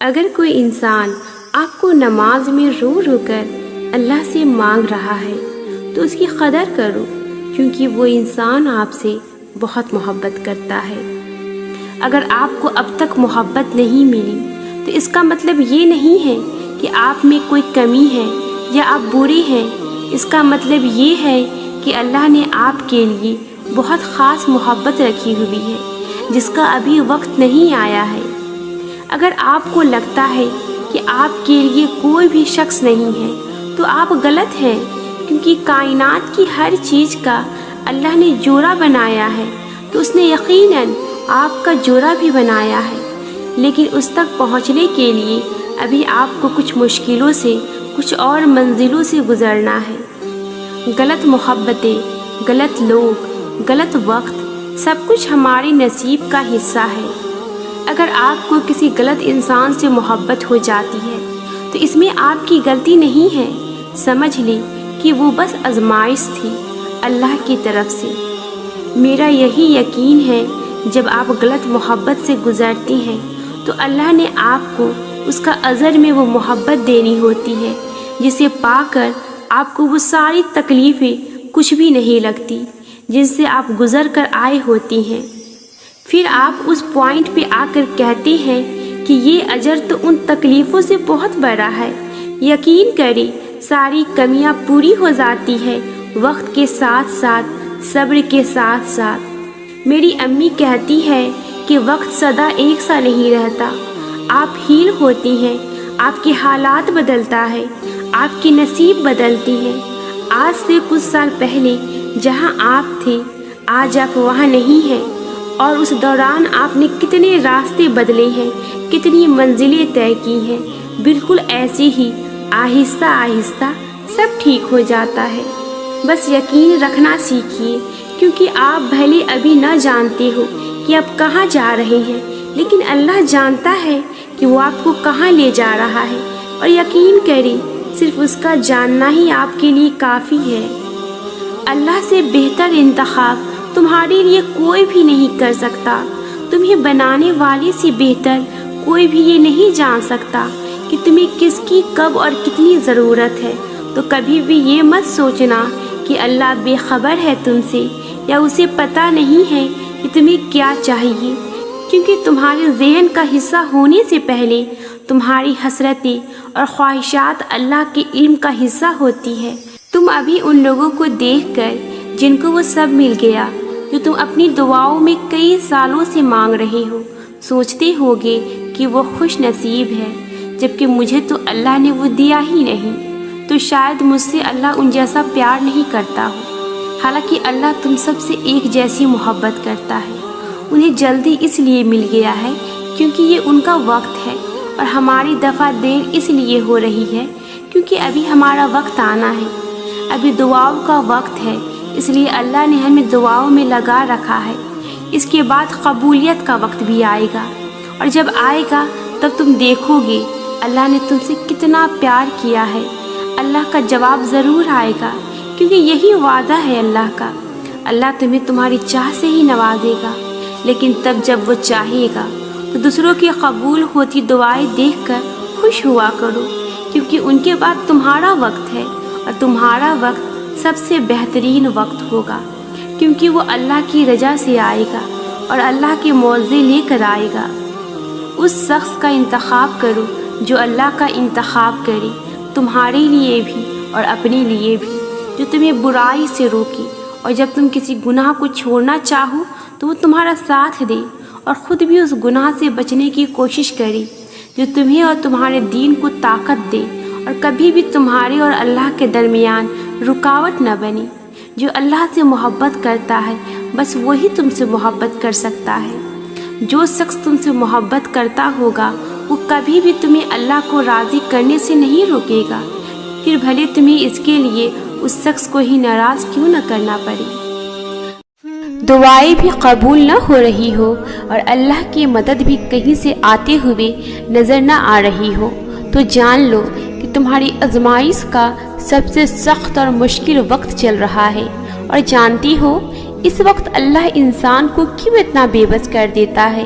اگر کوئی انسان آپ کو نماز میں رو رو کر اللہ سے مانگ رہا ہے تو اس کی قدر کرو، کیونکہ وہ انسان آپ سے بہت محبت کرتا ہے۔ اگر آپ کو اب تک محبت نہیں ملی تو اس کا مطلب یہ نہیں ہے کہ آپ میں کوئی کمی ہے یا آپ برے ہیں۔ اس کا مطلب یہ ہے کہ اللہ نے آپ کے لیے بہت خاص محبت رکھی ہوئی ہے جس کا ابھی وقت نہیں آیا ہے۔ اگر آپ کو لگتا ہے کہ آپ کے لیے کوئی بھی شخص نہیں ہے تو آپ غلط ہیں، کیونکہ کائنات کی ہر چیز کا اللہ نے جوڑا بنایا ہے تو اس نے یقیناً آپ کا جوڑا بھی بنایا ہے، لیکن اس تک پہنچنے کے لیے ابھی آپ کو کچھ مشکلوں سے، کچھ اور منزلوں سے گزرنا ہے۔ غلط محبتیں، غلط لوگ، غلط وقت، سب کچھ ہمارے نصیب کا حصہ ہے۔ اگر آپ کو کسی غلط انسان سے محبت ہو جاتی ہے تو اس میں آپ کی غلطی نہیں ہے، سمجھ لیں کہ وہ بس آزمائش تھی اللہ کی طرف سے۔ میرا یہی یقین ہے جب آپ غلط محبت سے گزرتی ہیں تو اللہ نے آپ کو اس کا اجر میں وہ محبت دینی ہوتی ہے جسے پا کر آپ کو وہ ساری تکلیفیں کچھ بھی نہیں لگتی جن سے آپ گزر کر آئے ہوتی ہیں۔ پھر آپ اس پوائنٹ پہ آ کر کہتے ہیں کہ یہ اجر تو ان تکلیفوں سے بہت بڑا ہے۔ یقین کریں ساری کمیاں پوری ہو جاتی ہے وقت کے ساتھ ساتھ، صبر کے ساتھ ساتھ۔ میری امی کہتی ہے کہ وقت سدا ایک سا نہیں رہتا، آپ ہیل ہوتی ہیں، آپ کے حالات بدلتا ہے، آپ کی نصیب بدلتی ہے۔ آج سے کچھ سال پہلے جہاں آپ تھے آج آپ وہاں نہیں ہیں، اور اس دوران آپ نے کتنے راستے بدلے ہیں، کتنی منزلیں طے کی ہیں۔ بالکل ایسے ہی آہستہ آہستہ سب ٹھیک ہو جاتا ہے۔ بس یقین رکھنا سیکھیے، کیونکہ آپ بھلے ابھی نہ جانتے ہو کہ آپ کہاں جا رہے ہیں، لیکن اللہ جانتا ہے کہ وہ آپ کو کہاں لے جا رہا ہے، اور یقین کریں صرف اس کا جاننا ہی آپ کے لیے کافی ہے۔ اللہ سے بہتر انتخاب تمہارے لیے کوئی بھی نہیں کر سکتا۔ تمہیں بنانے والے سے بہتر کوئی بھی یہ نہیں جان سکتا کہ تمہیں کس کی کب اور کتنی ضرورت ہے۔ تو کبھی بھی یہ مت سوچنا کہ اللہ بے خبر ہے تم سے، یا اسے پتہ نہیں ہے کہ تمہیں کیا چاہیے، کیونکہ تمہارے ذہن کا حصہ ہونے سے پہلے تمہاری حسرتیں اور خواہشات اللہ کے علم کا حصہ ہوتی ہے۔ تم ابھی ان لوگوں کو دیکھ کر جن کو وہ سب مل گیا جو تم اپنی دعاؤں میں کئی سالوں سے مانگ رہے ہو، سوچتے ہوگے کہ وہ خوش نصیب ہے، جبکہ مجھے تو اللہ نے وہ دیا ہی نہیں، تو شاید مجھ سے اللہ ان جیسا پیار نہیں کرتا ہو۔ حالانکہ اللہ تم سب سے ایک جیسی محبت کرتا ہے۔ انہیں جلدی اس لیے مل گیا ہے کیونکہ یہ ان کا وقت ہے، اور ہماری دفعہ دیر اس لیے ہو رہی ہے کیونکہ ابھی ہمارا وقت آنا ہے۔ ابھی دعاؤں کا وقت ہے، اس لیے اللہ نے ہمیں دعاؤں میں لگا رکھا ہے۔ اس کے بعد قبولیت کا وقت بھی آئے گا، اور جب آئے گا تب تم دیکھو گے اللہ نے تم سے کتنا پیار کیا ہے۔ اللہ کا جواب ضرور آئے گا، کیونکہ یہی وعدہ ہے اللہ کا۔ اللہ تمہیں تمہاری چاہ سے ہی نوازے گا، لیکن تب جب وہ چاہے گا تو دوسروں کی قبول ہوتی دعائیں دیکھ کر خوش ہوا کرو، کیونکہ ان کے بعد تمہارا وقت ہے، اور تمہارا وقت سب سے بہترین وقت ہوگا، کیونکہ وہ اللہ کی رضا سے آئے گا اور اللہ کے معاوضے لے کر آئے گا۔ اس شخص کا انتخاب کرو جو اللہ کا انتخاب کرے، تمہارے لیے بھی اور اپنے لیے بھی، جو تمہیں برائی سے روکے، اور جب تم کسی گناہ کو چھوڑنا چاہو تو وہ تمہارا ساتھ دے، اور خود بھی اس گناہ سے بچنے کی کوشش کرے، جو تمہیں اور تمہارے دین کو طاقت دے، اور کبھی بھی تمہارے اور اللہ کے درمیان رکاوٹ نہ بنے۔ جو اللہ سے محبت کرتا ہے بس وہی تم سے محبت کر سکتا ہے۔ جو شخص تم سے محبت کرتا ہوگا وہ کبھی بھی تمہیں اللہ کو راضی کرنے سے نہیں روکے گا، پھر بھلے تمہیں اس کے لیے اس شخص کو ہی ناراض کیوں نہ کرنا پڑے۔ دعائیں بھی قبول نہ ہو رہی ہو اور اللہ کی مدد بھی کہیں سے آتے ہوئے نظر نہ آ رہی ہو تو جان لو کہ تمہاری آزمائش کا سب سے سخت اور مشکل وقت چل رہا ہے۔ اور جانتی ہو اس وقت اللہ انسان کو کیوں اتنا بے بس کر دیتا ہے؟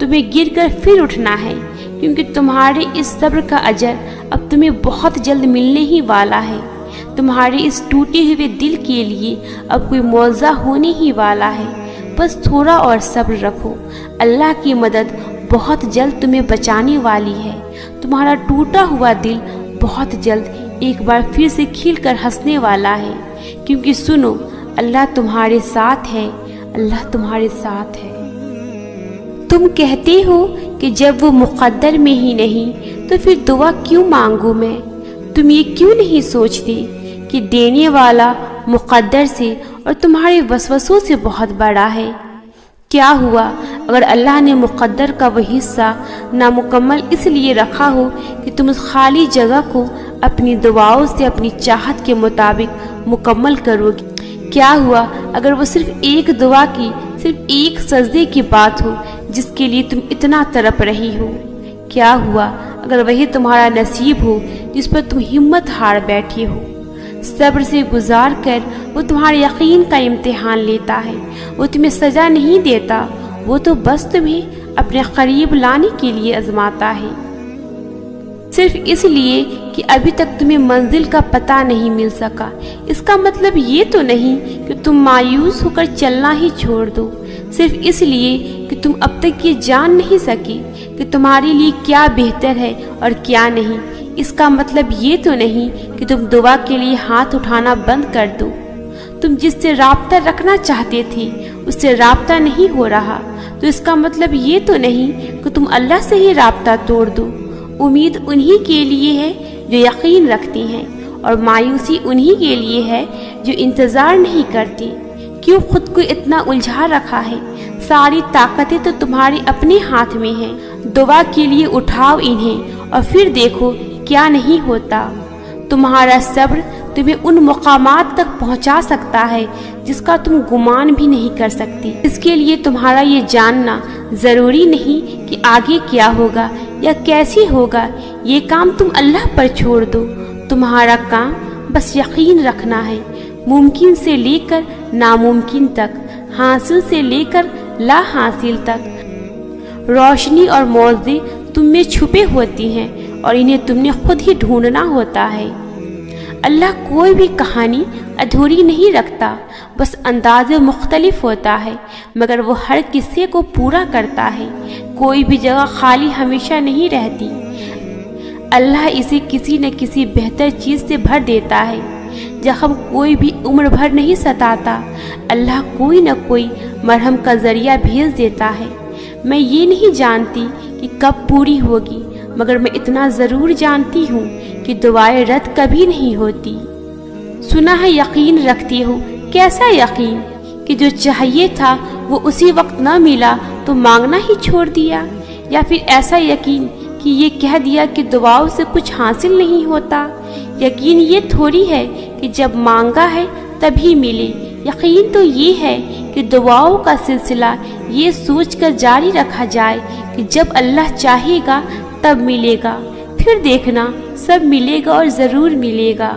تمہیں گر کر پھر اٹھنا ہے، کیونکہ تمہارے اس صبر کا اجر اب تمہیں بہت جلد ملنے ہی والا ہے۔ تمہارے اس ٹوٹے ہوئے دل کے لیے اب کوئی معاوضہ ہونے ہی والا ہے۔ بس تھوڑا اور صبر رکھو، اللہ کی مدد بہت جلد تمہیں بچانے والی ہے۔ تمہارا ٹوٹا ہوا دل بہت جلد ایک بار پھر سے کھل کر ہنسنے والا ہے، کیونکہ سنو، اللہ تمہارے ساتھ ہے، اللہ تمہارے ساتھ ہے۔ تم کہتے ہو کہ جب وہ مقدر میں ہی نہیں تو پھر دعا کیوں مانگوں میں؟ تم یہ کیوں نہیں سوچتے کہ دینے والا مقدر سے اور تمہارے وسوسوں سے بہت بڑا ہے؟ کیا ہوا اگر اللہ نے مقدر کا وہ حصہ نامکمل اس لیے رکھا ہو کہ تم اس خالی جگہ کو اپنی دعاؤں سے اپنی چاہت کے مطابق مکمل کرو گے؟ کیا ہوا اگر وہ صرف ایک دعا کی، صرف ایک سجدے کی بات ہو جس کے لیے تم اتنا تڑپ رہی ہو؟ کیا ہوا اگر وہی تمہارا نصیب ہو جس پر تم ہمت ہار بیٹھی ہو؟ صبر سے گزار کر وہ تمہارے یقین کا امتحان لیتا ہے، وہ تمہیں سزا نہیں دیتا، وہ تو بس تمہیں اپنے قریب لانے کے لیے آزماتا ہے، صرف اس لیے کہ ابھی تک تمہیں منزل کا پتہ نہیں مل سکا۔ اس کا مطلب یہ تو نہیں کہ تم مایوس ہو کر چلنا ہی چھوڑ دو، صرف اس لیے کہ تم اب تک یہ جان نہیں سکی کہ تمہارے لیے کیا بہتر ہے اور کیا نہیں۔ اس کا مطلب یہ تو نہیں کہ تم دعا کے لیے ہاتھ اٹھانا بند کر دو۔ تم جس سے رابطہ رکھنا چاہتے تھے اس سے رابطہ نہیں ہو رہا تو اس کا مطلب یہ تو نہیں کہ تم اللہ سے ہی رابطہ توڑ دو۔ امید انہی کے لیے ہے جو یقین رکھتی ہیں، اور مایوسی انہی کے لیے ہے جو انتظار نہیں کرتی۔ کیوں خود کو اتنا الجھا رکھا ہے؟ ساری طاقتیں تو تمہارے اپنے ہاتھ میں ہیں۔ دعا کے لیے اٹھاؤ انہیں اور پھر دیکھو کیا نہیں ہوتا۔ تمہارا صبر تمہیں ان مقامات تک پہنچا سکتا ہے جس کا تم گمان بھی نہیں کر سکتی۔ اس کے لیے تمہارا یہ جاننا ضروری نہیں کہ آگے کیا ہوگا یا کیسے ہوگا، یہ کام تم اللہ پر چھوڑ دو۔ تمہارا کام بس یقین رکھنا ہے، ممکن سے لے کر ناممکن تک، حاصل سے لے کر لا حاصل تک۔ روشنی اور معجزے تم میں چھپے ہوتی ہیں اور انہیں تم نے خود ہی ڈھونڈنا ہوتا ہے۔ اللہ کوئی بھی کہانی ادھوری نہیں رکھتا، بس انداز مختلف ہوتا ہے، مگر وہ ہر قصے کو پورا کرتا ہے۔ کوئی بھی جگہ خالی ہمیشہ نہیں رہتی، اللہ اسے کسی نہ کسی بہتر چیز سے بھر دیتا ہے۔ زخم کوئی بھی عمر بھر نہیں ستاتا، اللہ کوئی نہ کوئی مرہم کا ذریعہ بھیج دیتا ہے۔ میں یہ نہیں جانتی کہ کب پوری ہوگی، مگر میں اتنا ضرور جانتی ہوں کہ دعائیں رد کبھی نہیں ہوتی۔ سنا ہے یقین رکھتی ہو، کیسا یقین کہ جو چاہیے تھا وہ اسی وقت نہ ملا تو مانگنا ہی چھوڑ دیا، یا پھر ایسا یقین کہ یہ کہہ دیا کہ دعاؤں سے کچھ حاصل نہیں ہوتا۔ یقین یہ تھوڑی ہے کہ جب مانگا ہے تبھی ملے، یقین تو یہ ہے کہ دعاؤں کا سلسلہ یہ سوچ کر جاری رکھا جائے کہ جب اللہ چاہے گا تب ملے گا، پھر دیکھنا سب ملے گا اور ضرور ملے گا۔